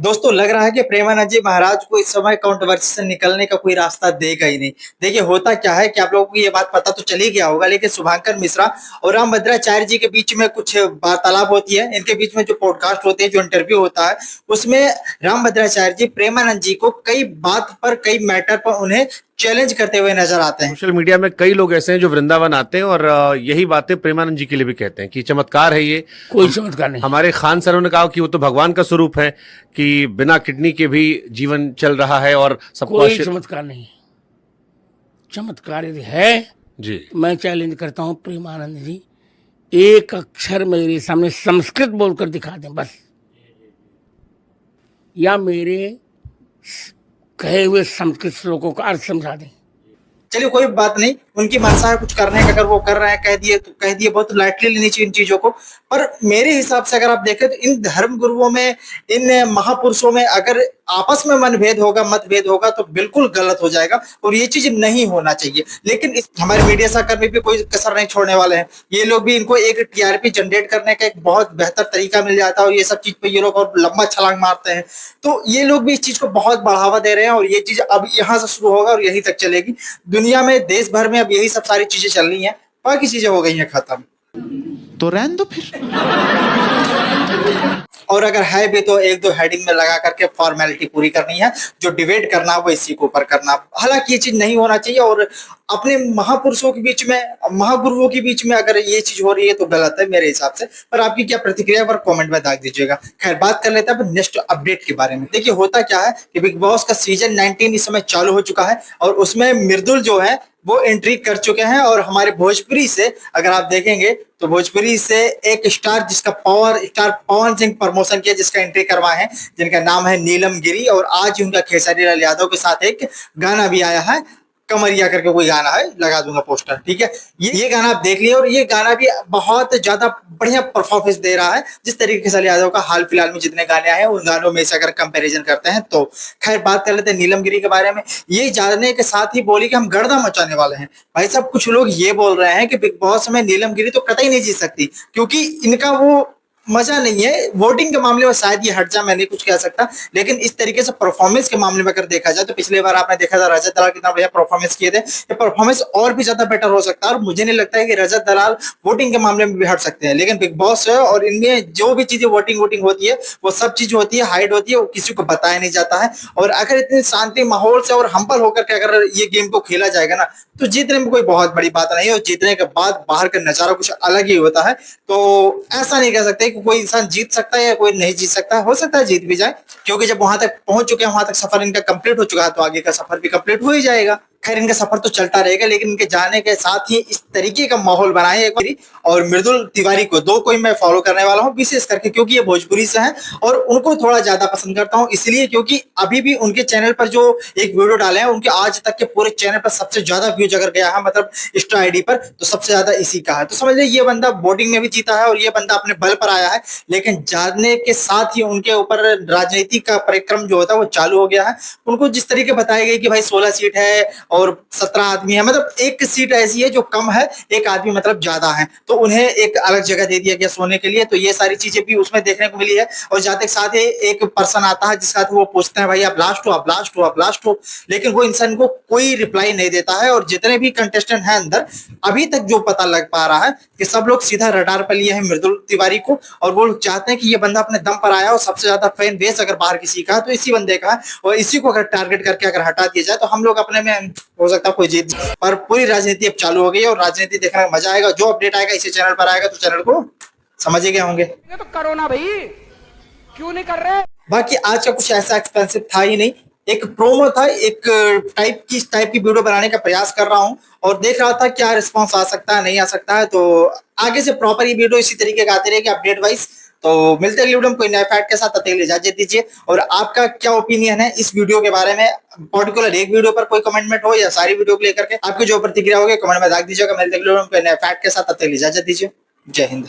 दोस्तों लग रहा है कि प्रेमानंद जी महाराज को इस समय कंट्रोवर्सी से निकलने का कोई रास्ता देगा ही नहीं। देखिए होता क्या है कि आप लोगों को ये बात पता तो चली गया होगा, लेकिन शुभांकर मिश्रा और रामभद्राचार्य जी के बीच में कुछ वार्तालाप होती है। इनके बीच में जो पॉडकास्ट होते हैं, जो इंटरव्यू होता है, उसमें रामभद्राचार्य जी प्रेमानंद जी को कई बात पर, कई मैटर पर उन्हें चैलेंज करते हुए नजर आते हैं। सोशल मीडिया में कई लोग ऐसे हैं जो वृंदावन आते हैं और यही बातें प्रेमानंद जी के लिए भी कहते हैं कि चमत्कार है ये। कोई चमत्कार नहीं। हमारे खान सरों ने कहा कि वो तो भगवान का स्वरूप है कि बिना किडनी के भी जीवन चल रहा है और सबको कोई चमत्कार नहीं। चमत्कार यदि है जी, तो मैं चैलेंज करता हूं प्रेमानंद जी, एक अक्षर मेरे सामने संस्कृत बोलकर दिखा दें बस, या मेरे कहे हुए संस्कृत श्लोकों का अर्थ समझा दें। चलिए कोई बात नहीं, उनकी मनसा है कुछ करने का, अगर वो कर रहे हैं कह दिए तो कह दिए, बहुत लाइटली लेनी चाहिए इन चीजों को। पर मेरे हिसाब से अगर आप देखें तो इन धर्म गुरुओं में, इन महापुरुषों में अगर आपस में मनभेद होगा, मतभेद होगा तो बिल्कुल गलत हो जाएगा और ये चीज नहीं होना चाहिए। लेकिन हमारे मीडिया सहकर्मी भी कोई कसर नहीं छोड़ने वाले हैं। ये लोग भी, इनको एक टीआरपी जनरेट करने का एक बहुत बेहतर तरीका मिल जाता है और ये सब चीज पे ये लोग और लंबा छलांग मारते हैं। तो ये लोग भी इस चीज को बहुत बढ़ावा दे रहे हैं और ये चीज अब यहाँ से शुरू होगा और यहीं तक चलेगी। दुनिया में, देश भर में अब यही सब सारी चीजें चल रही हैं, बाकी चीजें हो गई हैं खत्म। तो रहने दो फिर। और अगर है भी तो एक दो हेडिंग में लगा करके फॉर्मेलिटी पूरी करनी है, जो डिबेट करना वो इसी के ऊपर करना। हालांकि ये चीज नहीं होना चाहिए और अपने महापुरुषों के बीच में, महागुरुओं के बीच में अगर ये चीज हो रही है तो गलत है मेरे हिसाब से। पर आपकी क्या प्रतिक्रिया पर कमेंट में दाग दीजिएगा। खैर, बात कर लेते हैं नेक्स्ट अपडेट के बारे में। देखिए होता क्या है कि बिग बॉस का सीजन 19 इस समय चालू हो चुका है और उसमें मृदुल जो है वो एंट्री कर चुके हैं। और हमारे भोजपुरी से अगर आप देखेंगे तो भोजपुरी से एक स्टार, जिसका power star Pawan Singh promotion किया, जिसका एंट्री करवाए हैं, जिनका नाम है नीलम गिरी। और आज उनका खेसारी लाल यादव के साथ एक गाना भी आया है, कमरिया करके कोई गाना है, लगा दूंगा पोस्टर, ठीक है। ये गाना आप देख लिए और ये गाना भी बहुत ज्यादा बढ़िया परफॉर्मेंस दे रहा है, जिस तरीके से यादव का हाल फिलहाल में जितने गाने आए हैं उन गानों में से अगर कंपैरिजन करते हैं तो। खैर, बात कर लेते हैं नीलम गिरी के बारे में। ये जानने के साथ ही बोली कि हम गर्दा मचाने वाले हैं। भाई साहब, कुछ लोग ये बोल रहे हैं कि बिग बॉस में नीलम गिरी तो कतई नहीं जीत सकती क्योंकि इनका वो मजा नहीं है। वोटिंग के मामले में शायद ये हट जा, मैं नहीं कुछ कह सकता, लेकिन इस तरीके से परफॉर्मेंस के मामले में अगर देखा जाए तो पिछले बार आपने देखा था रजत दलाल कितना बढ़िया परफॉर्मेंस किए थे। ये परफॉर्मेंस और भी ज्यादा बेटर हो सकता है और मुझे नहीं लगता है कि रजत दलाल वोटिंग के मामले में भी हट सकते हैं। लेकिन बिग बॉस है और इनमें जो भी चीजें वोटिंग होती है वो सब चीज होती है, हाइड होती है, वो किसी को बताया नहीं जाता है। और अगर इतने शांति माहौल से और हम्बल होकर के अगर ये गेम को खेला जाएगा ना तो जीतने में कोई बहुत बड़ी बात नहीं है। और जीतने के बाद बाहर का नजारा कुछ अलग ही होता है। तो ऐसा नहीं कह सकते कि कोई इंसान जीत सकता है या कोई नहीं जीत सकता है। हो सकता है जीत भी जाए, क्योंकि जब वहां तक पहुंच चुके हैं, वहां तक सफर इनका कंप्लीट हो चुका है, तो आगे का सफर भी कंप्लीट हो ही जाएगा। खैर, इनका सफर तो चलता रहेगा, लेकिन इनके जाने के साथ ही इस तरीके का माहौल बनाए एक बार। और मृदुल तिवारी को दो कोई मैं फॉलो करने वाला हूं विशेष करके, क्योंकि ये भोजपुरी से हैं और उनको थोड़ा ज्यादा पसंद करता हूं इसलिए क्योंकि अभी भी उनके चैनल पर जो एक वीडियो डाले हैं, उनके आज तक के पूरे चैनल पर सबसे ज्यादा व्यूज अगर गया है, मतलब इंस्टा आईडी पर, तो सबसे ज्यादा इसी का है। तो समझ लीजिए ये बंदा वोटिंग में भी जीता है और ये बंदा अपने बल पर आया है। लेकिन जाने के साथ ही उनके ऊपर राजनीति का परिक्रम जो होता है वो चालू हो गया है। उनको जिस तरीके बताई गई कि भाई 16 सीट है और 17 आदमी है, मतलब एक सीट ऐसी है जो कम है, एक आदमी मतलब ज्यादा है, तो उन्हें एक अलग जगह दे दिया गया सोने के लिए। तो ये सारी चीजें भी उसमें देखने को मिली है। और जाते के साथ ही एक पर्सन आता है जिसका वो पूछते हैं भाई आप लास्ट हो, आप लास्ट हो, आप लास्ट हो, लेकिन वो इंसान को कोई रिप्लाई नहीं देता है। और जितने भी कंटेस्टेंट हैं अंदर, अभी तक जो पता लग पा रहा है कि सब लोग सीधा रडार पर लिए हैं मृदुल तिवारी को और वो चाहते हैं कि ये बंदा अपने दम पर आया और सबसे ज्यादा फैन बेस अगर बाहर किसी का है तो इसी बंदे का है। और इसी को अगर टारगेट करके अगर हटा दिया जाए तो हम लोग अपने में हो सकता है कोई जीत। पर पूरी राजनीति अब चालू हो गई है और राजनीति देखने में मजा आएगा। जो अपडेट आएगा इसी चैनल पर आएगा, तो चैनल को समझ ही गए होंगे। तो करो ना भाई, क्यों नहीं कर रहे। बाकी आज का कुछ ऐसा एक्सपेंसिव था ही नहीं, एक प्रोमो था, एक टाइप की वीडियो बनाने का प्रयास कर रहा हूं और देख रहा था क्या रिस्पांस आ सकता है, नहीं आ सकता है। तो आगे से प्रॉपर ये वीडियो इसी तरीके का आती रहेगी अपडेट वाइज। तो मिलते हैं अगली वीडियो में कोई नया फैक्ट के साथ, तब तक के लिए इजाजत दीजिए। और आपका क्या ओपिनियन है इस वीडियो के बारे में, पर्टिकुलर एक वीडियो पर कोई कमेंटमेंट हो या सारी वीडियो को लेकर के आपकी जो प्रतिक्रिया होगी कमेंट में दाग दीजिएगा। मिलते हैं अगली वीडियो में कोई नया फैक्ट के साथ, तब तक के लिए इजाजत दीजिए। जय हिंद।